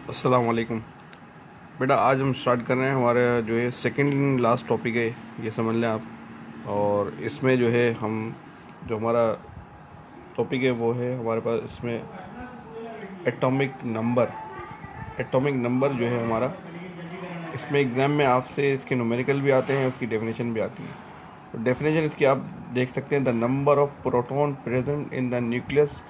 अस्सलाम वालेकुम। बेटा आज हम स्टार्ट कर रहे हैं, हमारा जो है सेकंड लास्ट टॉपिक है, ये समझ लें आप। और इसमें जो है हम जो हमारा टॉपिक है वो है हमारे पास इसमें एटॉमिक नंबर जो है हमारा। इसमें एग्ज़ाम में आपसे इसके न्यूमेरिकल भी आते हैं, उसकी डेफिनेशन भी आती है। तो डेफिनेशन इसकी आप देख सकते हैं, the number of proton present in the nucleus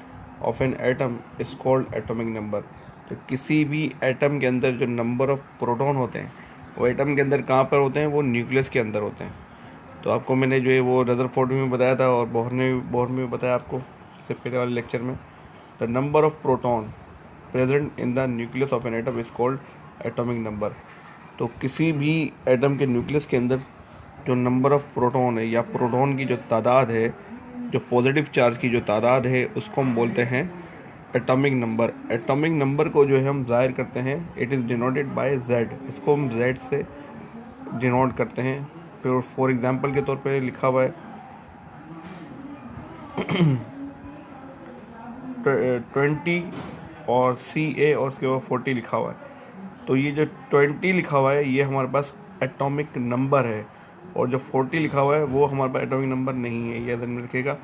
of an atom is called atomic number. तो किसी भी एटम के अंदर जो नंबर ऑफ प्रोटॉन होते हैं वो एटम के अंदर कहाँ पर होते हैं, वो न्यूक्लियस के अंदर होते हैं। तो आपको मैंने जो है वो रदरफोर्ड में बताया था और बोहर में भी बताया आपको इससे पहले वाले लेक्चर में। The number of proton present in the nucleus of an atom is called atomic number. तो किसी भी एटम के न्यूक्लियस के अंदर जो नंबर ऑफ प्रोटॉन है या प्रोटॉन की जो तादाद है, जो पॉजिटिव चार्ज की जो तादाद है, उसको हम बोलते हैं एटॉमिक नंबर। एटॉमिक नंबर को जो है हम जाहिर करते हैं, it is denoted by Z. इसको हम जेड से डिनोट करते हैं। फिर फॉर एग्जांपल के तौर पे लिखा हुआ है 20 और CA और उसके बाद 40 लिखा हुआ है। तो ये जो 20 लिखा हुआ है ये हमारे पास एटॉमिक नंबर है, और जो 40 लिखा हुआ है वो हमारे पास एटॉमिक नंबर नहीं है। ये ध्यान में रखिएगा।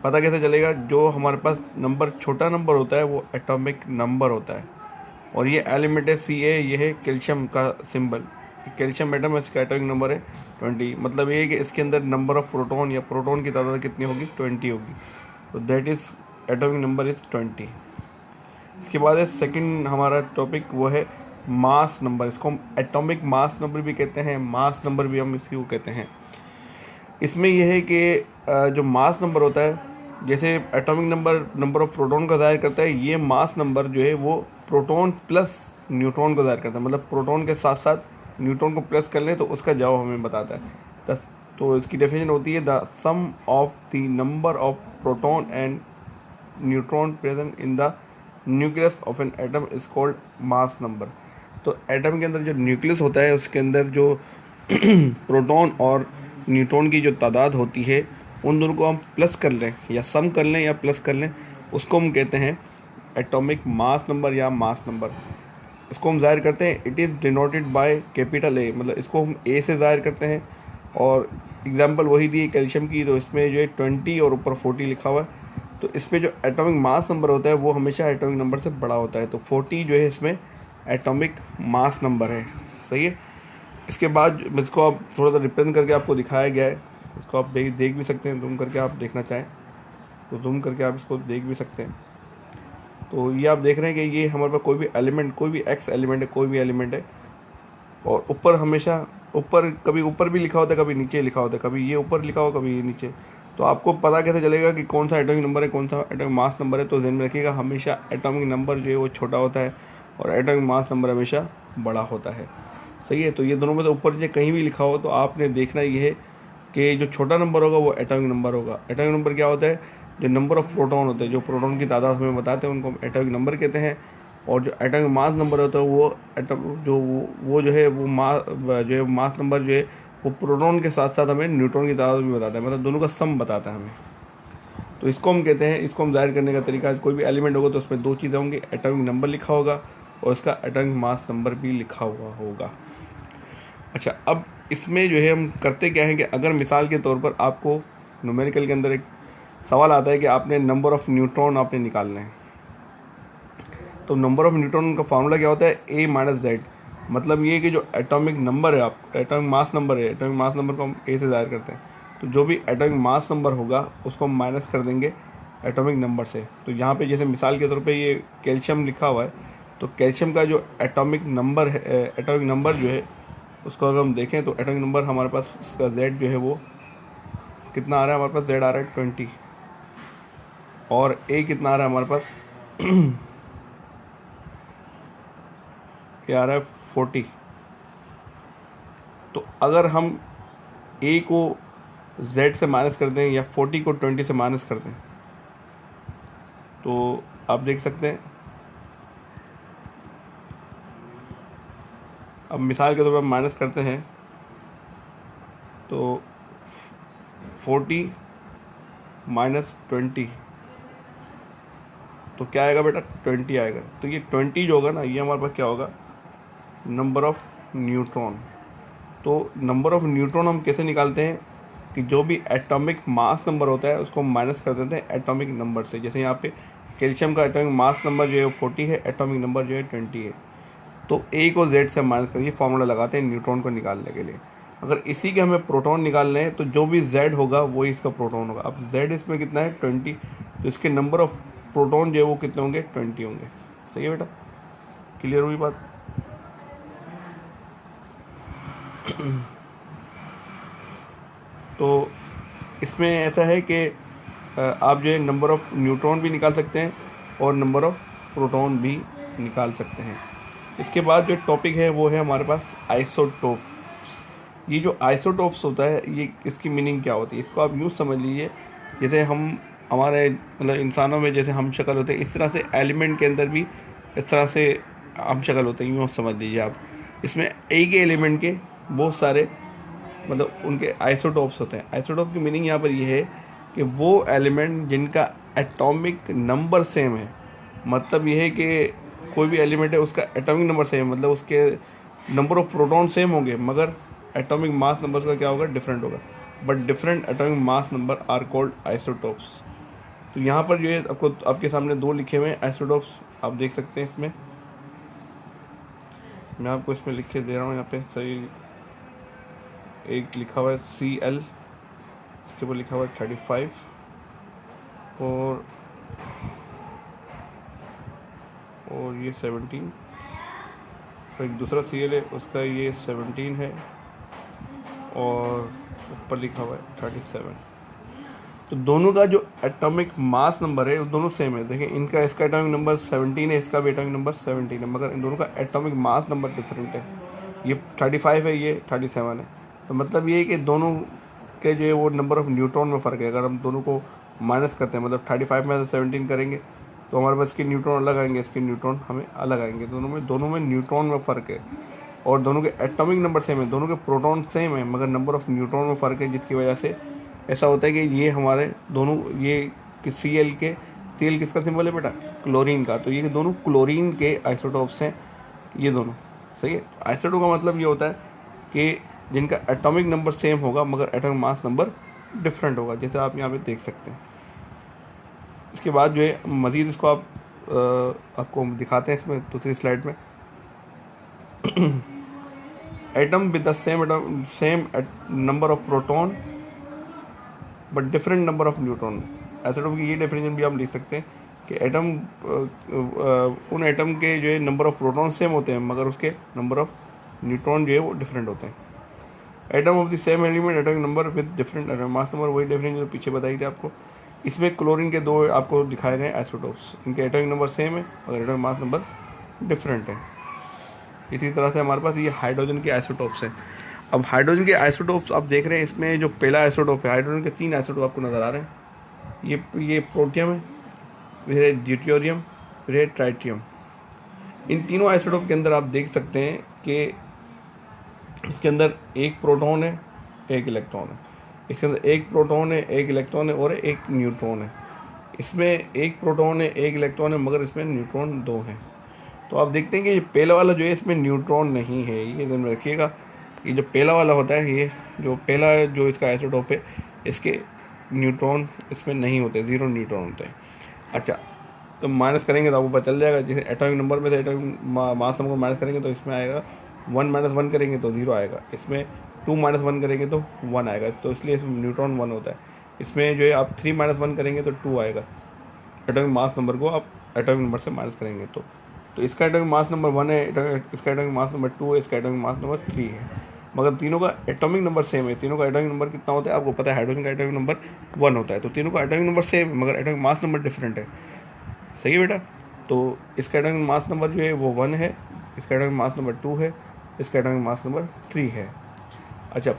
पता कैसे चलेगा? जो हमारे पास नंबर छोटा नंबर होता है वो एटॉमिक नंबर होता है। और ये एलिमेंट है CA, ये है कैल्शियम का सिंबल। कैल्शियम एटम है, इसका एटॉमिक नंबर है 20। मतलब ये है कि इसके अंदर नंबर ऑफ प्रोटॉन या प्रोटॉन की तादाद कितनी होगी? 20 होगी। तो that is atomic number is 20। इसके बाद है सेकंड हमारा टॉपिक, वो है मास नंबर। इसको हम एटॉमिक मास नंबर भी कहते हैं, मास नंबर भी हम इसको कहते हैं। इसमें यह है कि जो मास नंबर होता है, जैसे atomic number number of proton का ज़ाहिर करता है, ये मास नंबर जो है वो प्रोटॉन प्लस न्यूट्रॉन को ज़ाहिर करता है। मतलब प्रोटॉन के साथ साथ न्यूट्रॉन को प्लस कर लें तो उसका जवाब हमें बताता है। तो इसकी डेफिनेशन होती है, the sum of the number of proton and neutron present in the nucleus of an atom is called mass number. तो एटम के अंदर जो न्यूक्लियस होता है उसके अंदर जो प्रोटॉन और न्यूट्रॉन की जो तादाद होती है, उन दोनों को हम प्लस कर लें या सम कर लें या प्लस कर लें, उसको हम कहते हैं एटॉमिक मास नंबर या मास नंबर। इसको हम ज़ाहिर करते हैं, it is denoted by capital A. मतलब इसको हम ए से ज़ाहिर करते हैं। और एग्जांपल वही दी है कैल्शियम की, तो इसमें जो है 20 और ऊपर 40 लिखा हुआ है। तो इस पर जो एटॉमिक मास नंबर होता है वो हमेशा एटॉमिक नंबर से बड़ा होता है। तो 40 जो है इसमें एटॉमिक मास नंबर है। सही है। इसके बाद इसको आप थोड़ा सा रिप्रेजेंट करके आपको दिखाया गया है। इसको आप देख भी सकते हैं, जूम करके आप देखना चाहें तो जूम करके आप इसको देख भी सकते हैं। तो ये आप देख रहे हैं कि ये हमारे पास कोई भी एलिमेंट, कोई भी एक्स एलिमेंट है, कोई भी एलिमेंट है, और ऊपर हमेशा ऊपर, कभी ऊपर भी लिखा होता है, कभी नीचे लिखा होता है, कभी ये ऊपर लिखा हो, कभी ये नीचे। तो आपको पता कैसे चलेगा कि कौन सा एटॉमिक नंबर है, कौन सा एटॉमिक मास नंबर है? तो ध्यान में रखिएगा, हमेशा एटॉमिक नंबर जो है वो छोटा होता है और एटॉमिक मास नंबर हमेशा बड़ा होता है। सही है। तो ये दोनों में से ऊपर जो कहीं भी लिखा हो तो आपने देखना ये है कि जो छोटा नंबर होगा वो एटॉमिक नंबर होगा। एटॉमिक नंबर क्या होता है? जो नंबर ऑफ प्रोटॉन होते हैं, जो प्रोटॉन की तादाद हमें बताते हैं, उनको हम एटॉमिक नंबर कहते हैं। और जो एटॉमिक मास नंबर होता है वो एटम जो वो जो है वो मास नंबर जो है वो प्रोटॉन के साथ साथ हमें न्यूट्रॉन की तादाद भी बताता है। मतलब दोनों का सम बताता है हमें। तो इसको हम कहते हैं, इसको हम जाहिर करने का तरीका, कोई भी एलिमेंट होगा तो उसमें दो चीज़ें होंगी, एटॉमिक नंबर लिखा होगा और उसका एटॉमिक मास नंबर भी लिखा हुआ होगा। अच्छा, अब इसमें जो है हम करते क्या है कि अगर मिसाल के तौर पर आपको न्यूमेरिकल के अंदर एक सवाल आता है कि आपने नंबर ऑफ़ न्यूट्रॉन आपने निकालना है, तो नंबर ऑफ़ न्यूट्रॉन का फार्मूला क्या होता है? A minus Z. मतलब ये कि जो एटॉमिक नंबर है, आप एटॉमिक मास नंबर है, एटॉमिक मास नंबर को हम A से ज़ाहिर करते हैं। तो जो भी एटॉमिक मास नंबर होगा उसको हम माइनस कर देंगे एटॉमिक नंबर से। तो यहाँ पे जैसे मिसाल के तौर पे ये कैल्शियम लिखा हुआ है, तो कैल्शियम का जो एटॉमिक नंबर है, एटॉमिक नंबर जो है उसको अगर हम देखें तो एटॉमिक नंबर हमारे पास उसका Z जो है वो कितना आ रहा है? हमारे पास Z आ रहा है 20, और A कितना आ रहा है हमारे पास? क्या आ रहा है? 40। तो अगर हम A को Z से माइनस कर दें या 40 को 20 से माइनस कर दें तो आप देख सकते हैं। अब मिसाल के तौर पर माइनस करते हैं तो 40 माइनस 20, तो क्या आएगा बेटा, 20 आएगा। तो ये 20 जो होगा ना, ये हमारे पास क्या होगा, नंबर ऑफ़ न्यूट्रॉन। तो नंबर ऑफ़ न्यूट्रॉन हम कैसे निकालते हैं कि जो भी एटॉमिक मास नंबर होता है उसको माइनस कर देते हैं एटॉमिक नंबर से। जैसे यहाँ पे कैल्शियम का एटॉमिक मास नंबर जो है 40 है, एटॉमिक नंबर जो है 20 है। तो ए को जेड से माइनस करिए, फार्मूला लगाते हैं न्यूट्रॉन को निकालने के लिए। अगर इसी के हमें प्रोटॉन निकालने हैं तो जो भी जेड होगा वही इसका प्रोटॉन होगा। अब जेड इसमें कितना है, 20, तो इसके नंबर ऑफ प्रोटॉन जो है वो कितने होंगे, 20 होंगे। सही है बेटा, क्लियर हुई बात। तो इसमें ऐसा है कि आप जो है नंबर ऑफ़ न्यूट्रॉन भी निकाल सकते हैं और नंबर ऑफ़ प्रोटॉन भी निकाल सकते हैं। इसके बाद जो टॉपिक है वो है हमारे पास आइसोटोप्स। ये जो आइसोटोप्स होता है, ये इसकी मीनिंग क्या होती है, इसको आप यूँ समझ लीजिए जैसे हम हमारे मतलब इंसानों में जैसे हम शक्ल होते हैं, इस तरह से एलिमेंट के अंदर भी इस तरह से हम शक्ल होते हैं, यूँ समझ लीजिए आप। इसमें एक ही एलिमेंट के बहुत सारे मतलब उनके आइसोटोप्स होते हैं। आइसोटोप की मीनिंग यहाँ पर ये है कि वो एलिमेंट जिनका एटॉमिक नंबर सेम है। मतलब ये है कि कोई भी एलिमेंट है उसका एटॉमिक नंबर सेम है, मतलब उसके नंबर ऑफ प्रोटॉन सेम होंगे मगर एटॉमिक मास नंबर का क्या होगा, डिफरेंट होगा। But different atomic mass number are called isotopes. तो यहाँ पर जो है आपको आपके सामने दो लिखे हुए हैं आइसोटोप्स, आप देख सकते हैं। इसमें मैं आपको इसमें लिख के दे रहा हूँ, यहाँ पे सही एक लिखा हुआ है Cl, इसके ऊपर लिखा हुआ है 35 और ये 17, और एक दूसरा Cl है उसका ये 17 है और ऊपर लिखा हुआ है 37। तो दोनों का जो एटॉमिक मास नंबर है वो दोनों सेम है। देखिए इनका इसका एटॉमिक नंबर 17 है, इसका भी एटॉमिक नंबर 17 है, मगर इन दोनों का एटॉमिक मास नंबर डिफरेंट है। ये 35 है, ये 37 है। तो मतलब ये है कि दोनों के जो है वो नंबर ऑफ़ न्यूट्रॉन में फ़र्क है। अगर हम दोनों को माइनस करते हैं, मतलब 35 में से 17 करेंगे तो हमारे पास इसके न्यूट्रॉन अलग आएंगे, इसके न्यूट्रॉन हमें अलग आएंगे। दोनों में न्यूट्रॉन में फ़र्क है और दोनों के एटॉमिक नंबर सेम है, दोनों के प्रोटॉन सेम है, मगर नंबर ऑफ़ न्यूट्रॉन में फ़र्क है, जिसकी वजह से ऐसा होता है कि ये हमारे दोनों ये Cl किसका सिंबल है बेटा, क्लोरीन का। तो ये दोनों क्लोरीन के आइसोटोप्स हैं, ये दोनों। सही है। आइसोटोप का मतलब ये होता है कि जिनका एटॉमिक नंबर सेम होगा मगर एटॉमिक मास नंबर डिफरेंट होगा, जैसे आप यहाँ पे देख सकते हैं। इसके बाद जो है मज़ीद इसको आपको दिखाते हैं इसमें दूसरी स्लाइड में। Atom with the same number of proton but different number of neutron. Isotope की ये डेफिनेशन भी आप लिख सकते हैं कि एटम उन एटम के जो है नंबर ऑफ प्रोटॉन सेम होते हैं मगर उसके नंबर ऑफ न्यूट्रॉन जो है वो डिफरेंट होते हैं। Atom of the same element atomic number with different atomic mass number, वही डेफिनेशन जो पीछे बताई थी आपको। इसमें क्लोरीन के दो आपको दिखाए गए आइसोटोप्स, इनके एटॉमिक नंबर सेम है और एटॉमिक मास नंबर डिफरेंट है। इसी तरह से हमारे पास ये हाइड्रोजन के आइसोटोप्स हैं। अब हाइड्रोजन के आइसोटोप्स आप देख रहे हैं, इसमें जो पहला आइसोटोप है, हाइड्रोजन के 3 आइसोटोप आपको नज़र आ रहे हैं। ये प्रोटियम है, फिर है ड्यूटेरियम, फिर है ट्राइटियम। इन तीनों आइसोटोप के अंदर आप देख सकते हैं कि इसके अंदर एक प्रोटॉन है, एक इलेक्ट्रॉन है। इसके अंदर एक प्रोटॉन है, एक इलेक्ट्रॉन है और एक न्यूट्रॉन है। इसमें एक प्रोटॉन है, एक इलेक्ट्रॉन है, मगर इसमें न्यूट्रॉन 2 हैं। तो आप देखते हैं कि ये पहला वाला जो है इसमें न्यूट्रॉन नहीं है, ये ध्यान में रखिएगा। ये जो पहला वाला होता है, ये जो पहला जो इसका आइसोटोप है, इसके न्यूट्रॉन इसमें नहीं होते, 0 न्यूट्रॉन होते हैं। अच्छा, तो माइनस करेंगे तो आपको पता चल जाएगा। जैसे एटॉमिक नंबर में से एटॉमिक मास नंबर को माइनस करेंगे तो इसमें आएगा 1 - 1 करेंगे तो 0 आएगा। इसमें 2 - 1 करेंगे तो 1 आएगा, तो इसलिए इसमें न्यूट्रॉन 1 होता है। इसमें जो है आप 3 - 1 करेंगे तो 2 आएगा। एटॉमिक मास नंबर को आप एटॉमिक नंबर से माइनस करेंगे तो इसका एटॉमिक मास नंबर 1 है, इसका एटॉमिक मास नंबर 2 है, इसका एटॉमिक मास नंबर 3 है, मगर तीनों का एटॉमिक नंबर सेम है। तीनों का एटॉमिक नंबर कितना होता है आपको पता है, हाइड्रोजन का एटॉमिक नंबर 1 होता है। तो तीनों का एटॉमिक नंबर सेम है मगर एटॉमिक मास नंबर डिफरेंट है। सही है बेटा। तो इसका एटॉमिक मास नंबर जो है वो 1 है, इसका एटॉमिक मास नंबर 2 है, इसका एटॉमिक मास नंबर 3 है। अच्छा,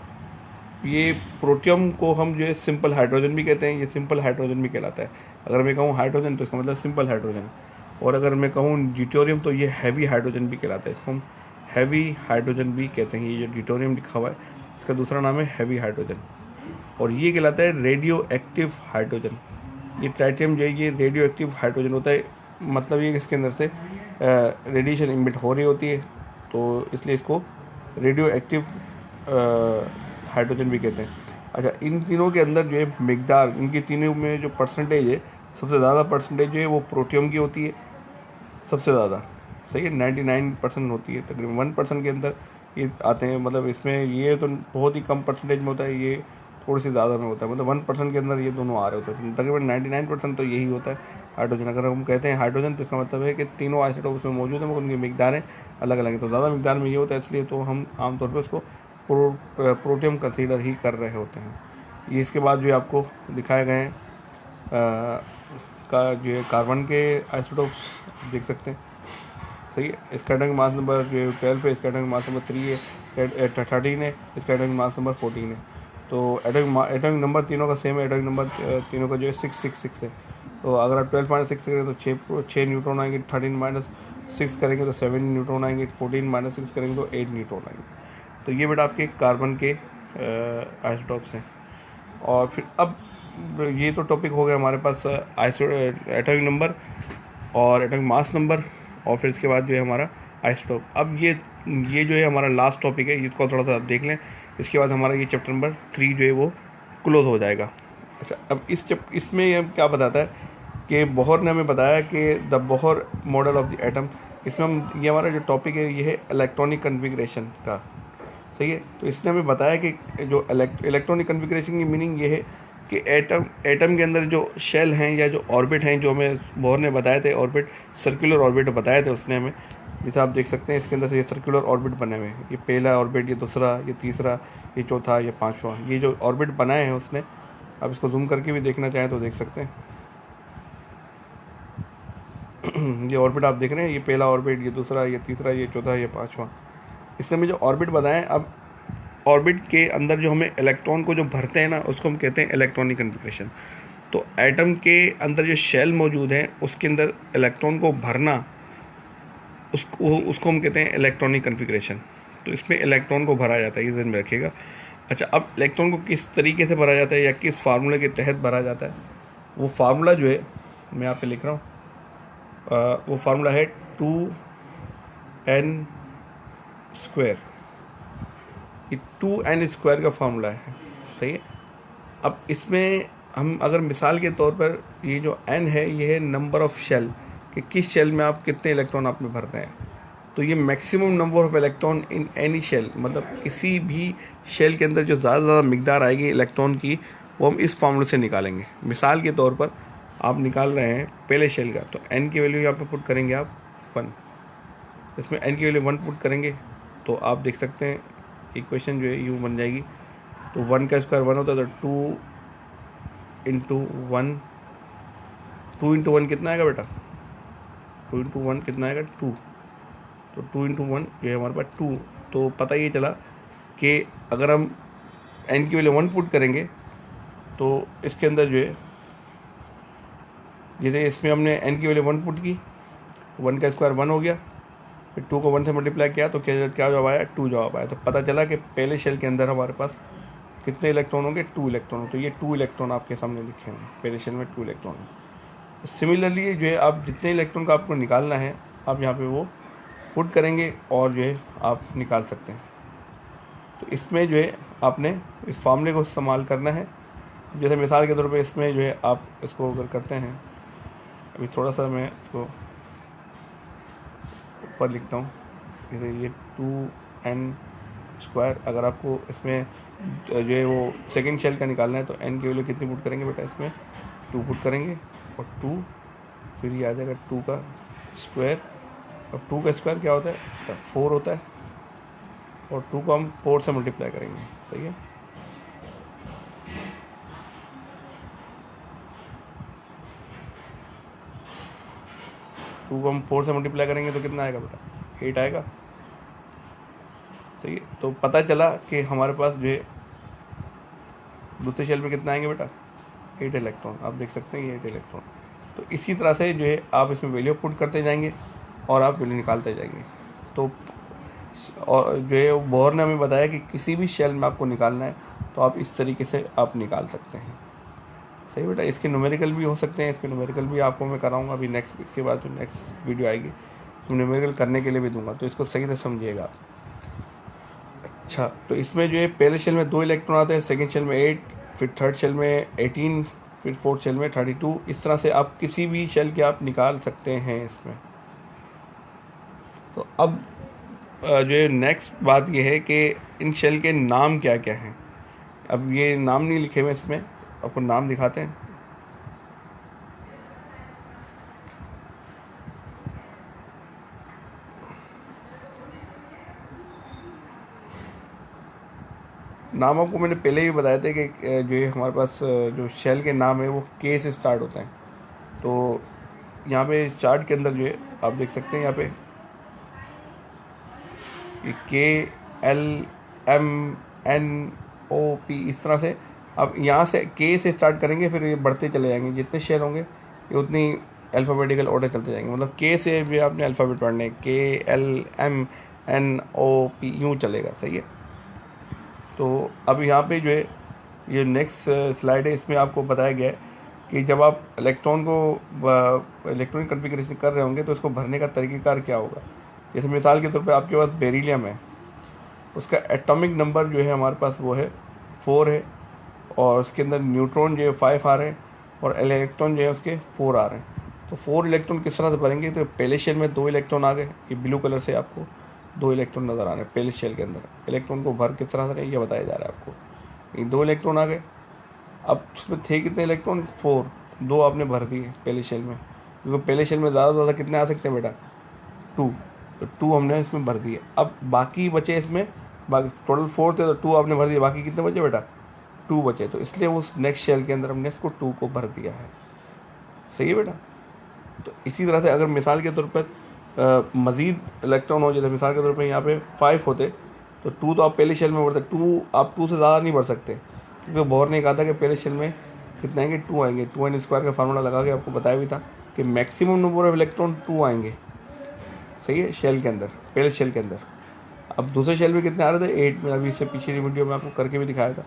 ये प्रोटियम को हम जो है सिंपल हाइड्रोजन भी कहते हैं, ये सिंपल हाइड्रोजन भी कहलाता है। अगर मैं कहूँ हाइड्रोजन तो इसका मतलब सिंपल हाइड्रोजन, और अगर मैं कहूँ ड्यूटेरियम तो ये हैवी हाइड्रोजन भी कहलाता है। इसको हम हैवी हाइड्रोजन भी कहते हैं। ये जो ड्यूटेरियम लिखा हुआ है इसका दूसरा नाम है हैवी हाइड्रोजन, और ये कहलाता है रेडियो एक्टिव हाइड्रोजन। ये ट्राइटियम जो है ये रेडियो एक्टिव हाइड्रोजन होता है। मतलब ये कि इसके अंदर से रेडिएशन इमिट हो रही होती है, तो इसलिए इसको रेडियो एक्टिव हाइड्रोजन भी कहते हैं। अच्छा, इन तीनों के अंदर जो है मिकदार, इनकी तीनों में जो परसेंटेज है, सबसे ज़्यादा परसेंटेज जो है वो प्रोटियम की होती है, सबसे ज़्यादा, सही है, 99% होती है। तकरीबन 1% के अंदर ये आते हैं, मतलब इसमें ये तो बहुत ही कम परसेंटेज में होता है, ये थोड़ी सी ज़्यादा में होता है, मतलब 1% के अंदर ये दोनों आ रहे होते हैं। तकरीबन 99% तो यही होता है हाइड्रोजन। अगर हम कहते हैं हाइड्रोजन तो इसका मतलब है कि तीनों आइसोटोप उसमें मौजूद हैं, मगर उनकी मिकदारें अलग अलग हैं। तो ज़्यादा मिकदार में ये होता है, इसलिए तो हम आमतौर पर उसको प्रोटियम कंसीडर ही कर रहे होते हैं। ये इसके बाद जो आपको दिखाए गए हैं का जो है कार्बन के आइसोटोप्स देख सकते हैं, सही है। इसका एटॉमिक मास नंबर जो 12 है, इसका एटॉमिक मास नंबर 3 है, 13 है, इसका एटॉमिक मास नंबर 14 है। तो एटॉमिक नंबर तीनों का सेम है, एटॉमिक नंबर तीनों का जो है 666 है। तो अगर आप 12-6 करें तो 6 न्यूट्रॉन आएंगे, 13-6 करेंगे तो 7 न्यूट्रॉन आएंगे, 14-6 करेंगे तो 8 न्यूट्रॉन आएंगे। तो ये बेटा आपके कार्बन के आइसोटोप्स हैं। और फिर अब ये तो टॉपिक हो गया हमारे पास एटॉमिक नंबर और एटॉमिक मास नंबर, और फिर इसके बाद जो है हमारा आइसोटोप। अब ये जो है हमारा लास्ट टॉपिक है, इसको थोड़ा सा आप देख लें। इसके बाद हमारा ये चैप्टर नंबर 3 जो है वो क्लोज हो जाएगा। अच्छा, अब इसमें ये क्या बताता है कि बोहर ने हमें बताया कि the Bohr model of the atom. इसमें हम, ये हमारा जो टॉपिक है ये है इलेक्ट्रॉनिक कन्फिग्रेशन का, सही है। तो इसने हमें बताया कि जो इलेक्ट्रॉनिक कन्फिग्रेशन की मीनिंग ये है कि एटम के अंदर जो शेल हैं या जो ऑर्बिट हैं, जो हमें बोहर ने बताए थे, ऑर्बिट सर्कुलर ऑर्बिट बताए थे उसने हमें। जैसे आप देख सकते हैं इसके अंदर से ये सर्कुलर ऑर्बिट बने हुए हैं, ये पहला ऑर्बिट, ये दूसरा, ये तीसरा, ये चौथा, ये पांचवा, ये जो ऑर्बिट बनाए हैं उसने। आप इसको जूम करके भी देखना चाहें तो देख सकते हैं। ये ऑर्बिट आप देख रहे हैं, ये पहला ऑर्बिट, ये दूसरा, ये तीसरा, ये चौथा, ये पांचवा। इसने हमें जो ऑर्बिट बताएं, अब ऑर्बिट के अंदर जो हमें इलेक्ट्रॉन को जो भरते हैं ना, उसको हम कहते हैं इलेक्ट्रॉनिक कन्फिग्रेशन। तो एटम के अंदर जो शेल मौजूद है उसके अंदर इलेक्ट्रॉन को भरना, उसको हम कहते हैं इलेक्ट्रॉनिक कन्फिग्रेशन। तो इसमें इलेक्ट्रॉन को भरा जाता है, ये ध्यान में रखिएगा। अच्छा, अब इलेक्ट्रॉन को किस तरीके से भरा जाता है या किस फार्मूले के तहत भरा जाता है, वो फार्मूला जो है मैं यहाँ पे लिख रहा हूँ। वो फार्मूला है 2n²। ये 2n² का फार्मूला है, सही है। अब इसमें हम अगर मिसाल के तौर पर, ये जो n है ये है नंबर ऑफ शेल, कि किस शेल में आप कितने इलेक्ट्रॉन आप में भर रहे हैं। तो ये maximum number of electron in any shell, मतलब किसी भी शेल के अंदर जो ज़्यादा से ज़्यादा मिकदार आएगी इलेक्ट्रॉन की, वो हम इस फार्मूले से निकालेंगे। मिसाल के तौर पर आप निकाल रहे हैं पहले शेल का, तो n की वैल्यू यहाँ पर पुट करेंगे आप 1, इसमें n की वैल्यू 1 पुट करेंगे तो आप देख सकते हैं इक्वेशन जो है यूँ बन जाएगी। तो 1 का स्क्वायर 1 होता है, तो 2 इंटू 1, 2 इंटू 1 कितना आएगा बेटा, 2 इंटू 1 कितना आएगा 2। तो 2 इंटू 1 जो है हमारे पास 2। तो पता ये चला कि अगर हम n की वैल्यू 1 पुट करेंगे तो इसके अंदर जो है, जैसे इसमें हमने n की वैल्यू 1 पुट की, 1 का स्क्वायर 1 हो गया, फिर 2 को 1 से मल्टीप्लाई किया तो क्या जवाब आया, 2 जवाब आया। तो पता चला कि पहले शेल के अंदर हमारे पास कितने इलेक्ट्रॉन होंगे, 2 इलेक्ट्रॉन। तो ये 2 इलेक्ट्रॉन आपके सामने लिखे हैं, पहले शेल में 2 इलेक्ट्रॉन। सिमिलरली जो है आप जितने इलेक्ट्रॉन का आपको निकालना है, आप यहाँ पे वो पुट करेंगे और जो है आप निकाल सकते हैं। तो इसमें जो है आपने इस फार्मूले को इस्तेमाल करना है। जैसे मिसाल के तौर पे इसमें जो है आप इसको अगर करते हैं, अभी थोड़ा सा मैं इसको ऊपर लिखता हूँ, जैसे ये 2n²। अगर आपको इसमें जो है वो सेकंड शेल का निकालना है तो n की वैल्यू कितनी पुट करेंगे बेटा, इसमें 2 पुट करेंगे और 2, फिर ये आ जाएगा 2 का स्क्वायर, और 2 का स्क्वायर क्या होता है, 4 होता है, और 2 को हम 4 से मल्टीप्लाई करेंगे, सही है। टू को हम 4 से मल्टीप्लाई करेंगे तो कितना आएगा बेटा, 8 आएगा, सही है। तो पता चला कि हमारे पास जो है दूसरे शेल में कितना आएंगे बेटा, 8 इलेक्ट्रॉन। आप देख सकते हैं ये 8 इलेक्ट्रॉन। तो इसी तरह से जो है आप इसमें वैल्यू पुट करते जाएंगे और आप वैल्यू निकालते जाएंगे। तो और जो है बोहर ने हमें बताया कि किसी भी शेल में आपको निकालना है तो आप इस तरीके से आप निकाल सकते हैं, सही बेटा। इसके न्यूमेरिकल भी हो सकते हैं, इसके न्यूमेरिकल भी आपको मैं कराऊंगा अभी नेक्स्ट, इसके बाद जो नेक्स्ट वीडियो आएगी तो न्यूमेरिकल करने के लिए भी दूंगा, तो इसको सही से समझिएगा। अच्छा, तो इसमें जो है पहले शेल में 2 इलेक्ट्रॉन आते हैं, सेकेंड शेल में 8, फिर थर्ड शेल में 18, फिर फोर्थ शेल में 32। इस तरह से आप किसी भी शेल के आप निकाल सकते हैं इसमें। तो अब जो है नेक्स्ट बात ये है कि इन शेल के नाम क्या क्या हैं। अब ये नाम नहीं लिखे हुए इसमें, आपको नाम दिखाते हैं। नाम आपको मैंने पहले भी बताया था कि जो है हमारे पास जो शेल के नाम है वो के से स्टार्ट होते हैं। तो यहाँ पे चार्ट के अंदर जो है आप देख सकते हैं यहाँ पे K L M N O P, इस तरह से अब यहाँ से के से स्टार्ट करेंगे, फिर ये बढ़ते चले जाएंगे, जितने शेल होंगे ये उतनी अल्फ़ाबेटिकल ऑर्डर चलते जाएंगे। मतलब के से भी आपने अल्फ़ाबेट पढ़ने, K L M N O P यूँ चलेगा, सही है। तो अब यहाँ पे जो है ये नेक्स्ट स्लाइड है, इसमें आपको बताया गया है कि जब आप इलेक्ट्रॉन को इलेक्ट्रॉनिक कन्फिग्रेशन कर रहे होंगे तो इसको भरने का तरीक़ेकार क्या होगा। जैसे मिसाल के तौर पे आपके पास बेरिलियम है, उसका एटॉमिक नंबर जो है हमारे पास वो है 4 है, और उसके अंदर न्यूट्रॉन जो है 5 आ रहे हैं और इलेक्ट्रॉन जो है उसके 4 आ रहे हैं। तो 4 इलेक्ट्रॉन किस तरह से भरेंगे, तो पहले शेल में 2 इलेक्ट्रॉन आ गए, ये ब्लू कलर से आपको 2 इलेक्ट्रॉन नज़र आ रहे हैं पहले शेल के अंदर। इलेक्ट्रॉन को भर किस तरह से ये बताया जा रहा है आपको। ये 2 इलेक्ट्रॉन आ गए। अब उसमें थे कितने इलेक्ट्रॉन, 4, 2 आपने भर दिए पहले शेल में, क्योंकि पहले शेल में ज़्यादा से ज़्यादा कितने आ सकते हैं बेटा, 2, तो 2 हमने इसमें भर दिए। अब बाकी बचे इसमें, बाकी टोटल 4 थे तो 2 आपने भर दिए, बाकी कितने बचे बेटा, 2 बचे। तो इसलिए उस नेक्स्ट शेल के अंदर हमने इसको 2 को भर दिया है, सही है बेटा। तो इसी तरह से अगर मिसाल के तौर पर मज़ीद इलेक्ट्रॉन हो, जैसे मिसाल के तौर पर यहाँ पे 5 होते तो 2 तो आप पहले शेल में भरते, 2 आप 2 से ज़्यादा नहीं भर सकते, क्योंकि बोहर ने कहा था कि पहले शेल में कितने आएंगे, 2 आएंगे। 2n² का फार्मूला लगा के आपको बताया भी था कि मैक्सिमम नंबर ऑफ इलेक्ट्रॉन 2 आएंगे, सही है, शेल के अंदर, पहले शेल के अंदर। अब दूसरे शेल में कितने आ रहे थे, 8 में, अभी इससे पीछे वीडियो में आपको करके भी दिखाया था।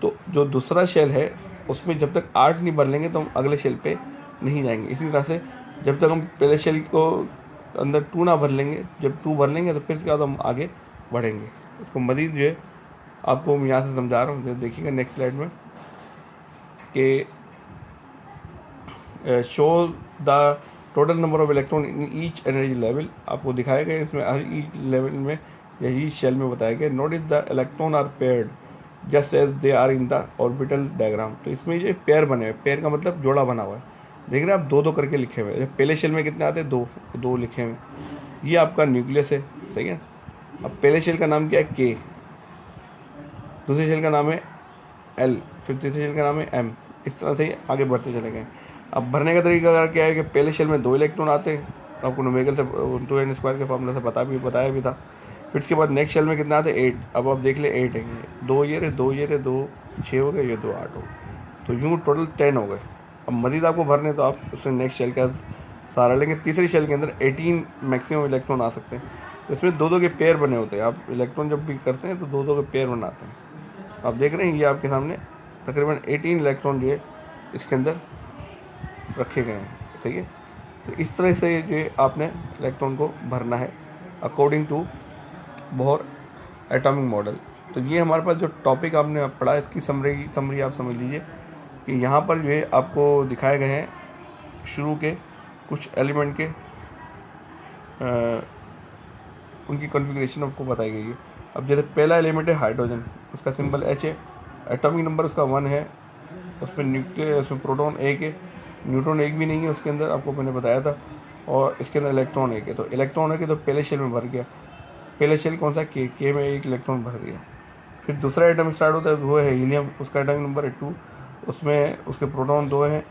तो जो दूसरा शेल है उसमें जब तक 8 नहीं भर लेंगे तो हम अगले शेल पे नहीं जाएंगे। इसी तरह से जब तक हम पहले शेल को अंदर 2 ना भर लेंगे, जब 2 भर लेंगे तो फिर इसके बाद हम आगे बढ़ेंगे। इसको मज़ीद जो है आपको मैं यहाँ से समझा रहा हूँ, देखिएगा नेक्स्ट स्लाइड में कि show the total number of electron in each energy level, आपको दिखाया गया इसमें हर ईच लेवल में या ईच शेल में बताया गया। Notice the electron are paired just as they are in the orbital diagram. तो इसमें जो पेयर बने हुए, पेयर का मतलब जोड़ा बना हुआ है, देख रहे हैं आप, 2-2 करके लिखे हुए हैं। पहले शेल में कितने आते हैं, 2 लिखे हुए, ये आपका न्यूक्लियस है, सही है। अब पहले शेल का नाम क्या है, के, दूसरे शेल का नाम है एल, फिर तीसरे शेल का नाम है एम, इस तरह से ही आगे बढ़ते चले गए। अब भरने का तरीका क्या है कि पहले शेल में 2 इलेक्ट्रॉन आते हैं, आपको न्यूमेरिकल से 2n² के फार्मूला से बताया भी था। फिर इसके बाद नेक्स्ट शेल में कितना आते हैं, 8। अब आप देख ले 8 है, 2 ये रहे, 2 ये रहे, 2 6 हो गए, ये 2 8 हो गए, तो यूँ टोटल 10 हो गए। अब मज़ीद आपको भरने तो आप उससे नेक्स्ट शेल का सहारा लेंगे। तीसरी शेल के अंदर 18 मैक्सिमम इलेक्ट्रॉन आ सकते हैं, तो इसमें 2-2 के पेयर बने होते हैं। आप इलेक्ट्रॉन जब भी करते हैं तो 2-2 के पेयर बनाते हैं। आप देख रहे हैं ये आपके सामने तकरीबन 18 इलेक्ट्रॉन जो है इसके अंदर रखे गए हैं, सही है। तो इस तरह से जो है आपने इलेक्ट्रॉन को भरना है according to Bohr atomic model. तो ये हमारे पास जो टॉपिक आपने पढ़ा, इसकी समरी आप समझ लीजिए कि यहाँ पर जो है आपको दिखाए गए हैं शुरू के कुछ एलिमेंट के उनकी कॉन्फ़िगरेशन आपको बताई गई है। अब जैसे पहला एलिमेंट है हाइड्रोजन, उसका सिंबल H है, एटॉमिक नंबर उसका 1 है, उसमें न्यूक्लियस, उसमें प्रोटॉन 1 है, न्यूट्रॉन 1 भी नहीं है उसके अंदर, आपको मैंने बताया था, और इसके अंदर इलेक्ट्रॉन 1 है। तो इलेक्ट्रॉन है कि तो पहले शेल में भर गया, पहले शेल कौन सा, के में 1 इलेक्ट्रॉन भर दिया। फिर दूसरा एटम स्टार्ट होता है, वो है हीलियम, उसका एटॉमिक नंबर है 2, उसमें उसके प्रोटॉन 2 हैं,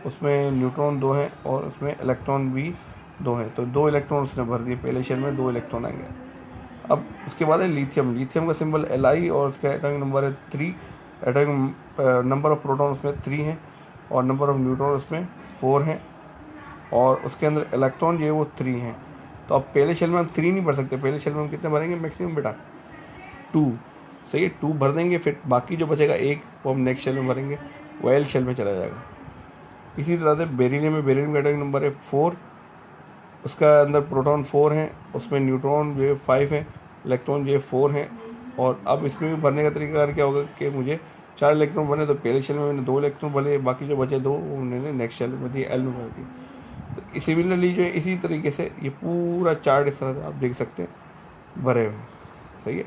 उसमें न्यूट्रॉन 2 हैं, और उसमें इलेक्ट्रॉन भी 2 हैं। तो 2 इलेक्ट्रॉन उसने भर दिए, पहले शेल में 2 इलेक्ट्रॉन आएंगे। अब उसके बाद है लिथियम, लिथियम का सिंबल Li और उसका एटॉमिक नंबर है 3, एटॉमिक नंबर ऑफ प्रोटॉन उसमें 3 हैं और नंबर ऑफ न्यूट्रॉन उसमें 4 हैं, और उसके अंदर इलेक्ट्रॉन जो है वो 3 हैं। तो अब पहले शेल में हम 3 नहीं भर सकते, पहले शेल में हम कितने भरेंगे मैक्सिमम बेटा, 2, सही है, 2 भर देंगे। फिर बाकी जो बचेगा 1 वो हम नेक्स्ट शेल में भरेंगे, वो एल शेल में चला जाएगा। इसी तरह से बेरिलियम में, बेरिलियम का एटॉमिक नंबर है 4, उसका अंदर प्रोटॉन 4 हैं, उसमें न्यूट्रॉन जो है 5 हैं, इलेक्ट्रॉन जो है 4 हैं। और अब इसमें भी भरने का तरीका क्या होगा कि मुझे 4 इलेक्ट्रॉन बने तो पहले शेल में मैंने 2 इलेक्ट्रॉन भरे, बाकी जो बचे 2 वो मैंने नेक्स्ट शेल में दिए, एल में भर दिए। तो सिमिलरली जो है इसी तरीके से ये पूरा चार्ट इस तरह से आप देख सकते हैं भरे हुए, सही है।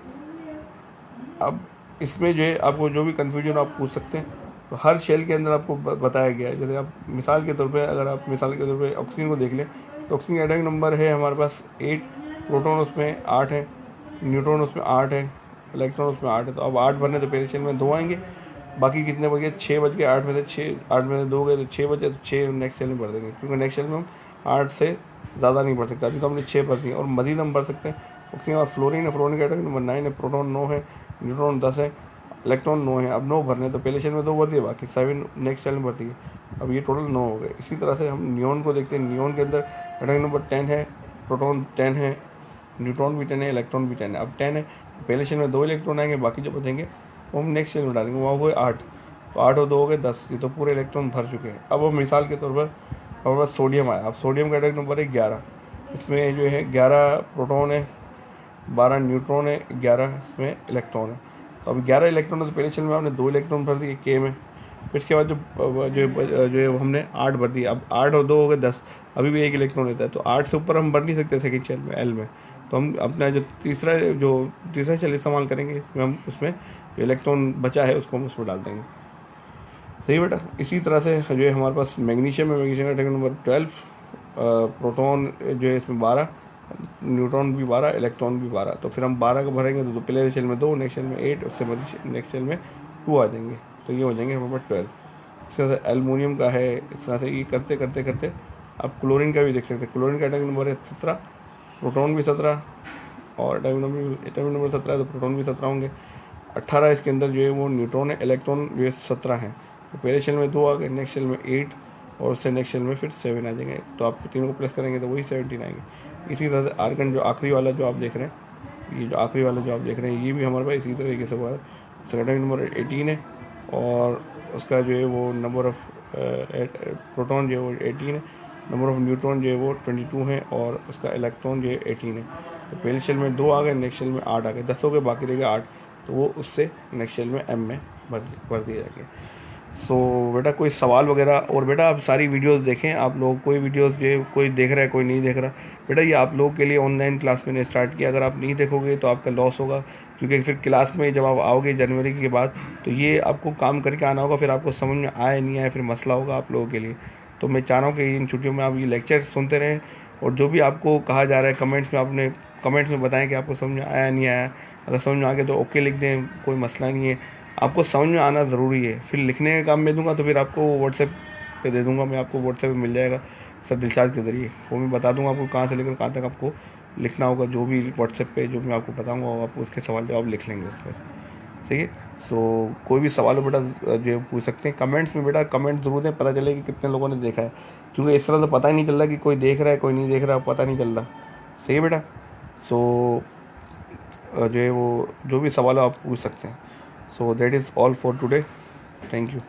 अब इसमें जो है आपको जो भी कन्फ्यूजन आप पूछ सकते हैं, तो हर शेल के अंदर आपको बताया गया है। जैसे आप मिसाल के तौर पे, अगर आप मिसाल के तौर पे ऑक्सीजन को देख लें तो ऑक्सीजन का एटॉमिक नंबर है हमारे पास 8, प्रोटॉन उसमें 8 है, न्यूट्रॉन उसमें 8 है, इलेक्ट्रॉन उसमें 8 है। तो अब 8 भरने तो पहले शेल में 2 आएंगे, बाकी कितने बच गए, 6 बच गए। 8 में से 6, 8 में से 2 गए तो 6 बचे, तो 6 नेक्स्ट शेल में भर देंगे, क्योंकि नेक्स्ट शेल में हम 8 से ज़्यादा नहीं भर सकते। अभी तो हमने 6 भर दिए और मजीद हम भर सकते हैं। ऑक्सीजन और फ्लोरीन है, फ्लोरीन का एटॉमिक नंबर 9 है, प्रोटॉन 9 है, न्यूट्रॉन 10 है, इलेक्ट्रॉन 9 है। अब 9 भरने तो पहले शेल में 2 भर दिए, बाकी 7 नेक्स्ट शेल में भर दिए। अब ये टोटल 9 हो गए। इसी तरह से हम नियॉन को देखते हैं। नियॉन के अंदर एटॉमिक नंबर 10 है, प्रोटॉन 10 है, न्यूट्रॉन भी 10 है, इलेक्ट्रॉन भी 10 है। अब 10 है, पहले शेल में 2 इलेक्ट्रॉन आएंगे, बाकी जो बचेंगे वो हम नेक्स्ट शेल में डालेंगे, वहाँ हुए 8। तो 8 और 2 हो गए 10, ये तो पूरे इलेक्ट्रॉन भर चुके हैं। अब हम मिसाल के तौर पर हमारे पास सोडियम आया। अब सोडियम का एटॉमिक नंबर है 11, इसमें जो है 11 प्रोटॉन है, 12 न्यूट्रॉन है, 11 इसमें इलेक्ट्रॉन है। तो अब 11 इलेक्ट्रॉन है, तो पहले शेल में हमने 2 इलेक्ट्रॉन भर दिए के में। फिर इसके बाद जो है हमने 8 भर दिए। अब 8 और 2 हो गए 10, अभी भी 1 इलेक्ट्रॉन लेता है, तो 8 से ऊपर हम भर नहीं सकते सेकंड शेल में, एल में। तो हम अपना जो तीसरा शेल इस्तेमाल करेंगे, इसमें हम उसमें जो इलेक्ट्रॉन बचा है उसको हम उसमें डाल देंगे, सही बेटा। इसी तरह से जो है हमारे पास मैग्नीशियम है। मैग्नीशियम का एटॉमिक नंबर 12, प्रोटॉन जो है इसमें 12, न्यूट्रॉन भी 12, इलेक्ट्रॉन भी 12। तो फिर हम 12 का भरेंगे तो पहले शेल में 2, नेक्स्ट शेल में 8, उससे नेक्स्ट शेल में 2 आ जाएंगे, तो ये हो जाएंगे हमारे पास 12। इस तरह से एल्युमिनियम का है। इस तरह से ये करते करते करते आप क्लोरीन का भी देख सकते हैं। क्लोरीन का एटॉमिक नंबर है 17, प्रोटॉन भी 17, और एटॉमिक नंबर 17 है तो प्रोटॉन भी 17 होंगे। 18 इसके अंदर जो है वो न्यूट्रॉन है, इलेक्ट्रॉन जो है 17 है। तो पहले शेल में 2 आ गए, नेक्स्ट शेल में 8, और उससे नेक्स्ट शेल में फिर 7 आ जाएंगे। तो आप तीनों को प्लस करेंगे तो वही 17 आएंगे। इसी तरह से आर्गन जो आखिरी वाला जो आप देख रहे हैं, ये जो आखिरी वाला जो आप देख रहे हैं, ये भी हमारे पास इसी तरीके से हुआ है। उसका एटॉमिक नंबर 18 है, और उसका जो है वो नंबर ऑफ प्रोटॉन जो है वो 18 है, नंबर ऑफ न्यूट्रॉन जो है वो 22 है, और उसका इलेक्ट्रॉन जो है 18 है। तो पहले शेल में 2 आ गए, नेक्स्ट शेल में 8 आ गए, 10 हो गए, बाकी रह गए 8, तो वो उससे नेक्स्ट शेल में एम में भर दिए जाएंगे। सो बेटा कोई सवाल वगैरह, और बेटा आप सारी वीडियोस देखें। आप लोग कोई वीडियोस जो कोई देख रहा है कोई नहीं देख रहा, बेटा ये आप लोगों के लिए ऑनलाइन क्लास मैंने स्टार्ट किया। अगर आप नहीं देखोगे तो आपका लॉस होगा, क्योंकि फिर क्लास में जब आप आओगे जनवरी के बाद तो ये आपको काम करके आना होगा, फिर आपको समझ में आए नहीं आए फिर मसला होगा आप लोगों के लिए। तो मैं चाह रहा हूँ कि इन छुट्टियों में आप ये लेक्चर सुनते रहें, और जो भी आपको कहा जा रहा है कमेंट्स में बताएं कि आपको समझ में आया नहीं आया। अगर समझ में आ गया तो ओके लिख दें, कोई मसला नहीं है। आपको समझ में आना ज़रूरी है। फिर लिखने का काम मैं दूंगा तो फिर आपको व्हाट्सएप पे दे दूंगा, मैं आपको व्हाट्सएप पे मिल जाएगा सर दिलशाद के ज़रिए। वो मैं बता दूंगा आपको कहाँ से लेकर कहाँ तक आपको लिखना होगा। जो भी व्हाट्सएप पे जो मैं आपको बताऊंगा वो आप उसके सवाल जवाब लिख लेंगे उसमें से, ठीक है। सो कोई भी सवाल हो बेटा जो पूछ सकते हैं कमेंट्स में। बेटा कमेंट ज़रूर दें, पता चले कि कितने लोगों ने देखा है, क्योंकि इस तरह से पता ही नहीं चल रहा कि कोई देख रहा है कोई नहीं देख रहा, पता नहीं चल रहा, सही है बेटा। सो जो है वो जो भी सवाल हो आप पूछ सकते हैं। So that is all for today. Thank you.